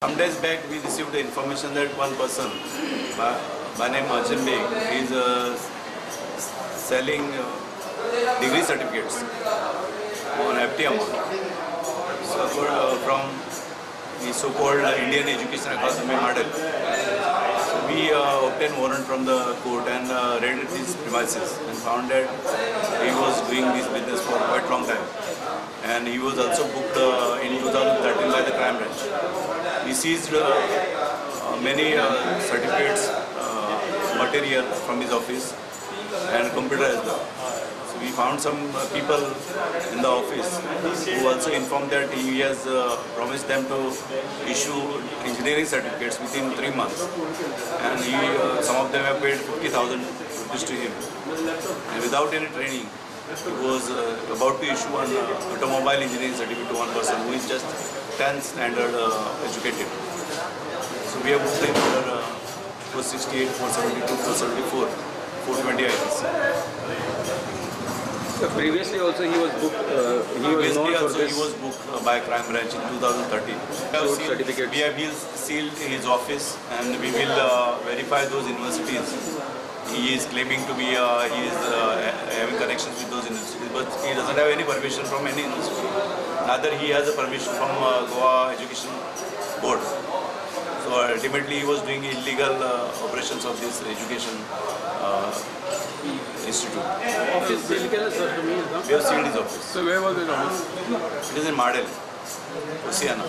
Some days back, we received the information that one person, by name Arjun Beg, is selling degree certificates on FT amount. So, from the so-called Indian Education Academy model. So we obtained warrant from the court and raided these premises and found that he was doing this business for quite a long time. And he was also booked in 2013 by the crime branch. We seized many certificates, material from his office and computer as well. So we found some people in the office who also informed that he has promised them to issue engineering certificates within 3 months. And some of them have paid 50,000 rupees to him. And without any training, he was about to issue an automobile engineering certificate to one person who is just 10th standard educated. So we have booked him for 468, 472, 474, 420 IPC. So previously also he was booked. He was booked by crime branch in 2013. We have sealed his office and we will verify those universities. He is claiming to be having connections with those universities, but he doesn't have any permission from any university. Neither he has a permission from Goa Education Board. So ultimately he was doing illegal operations of this education institute. Office sealed, sir, to me. We have sealed his office. So where was his office? It is in Madel, Oceana.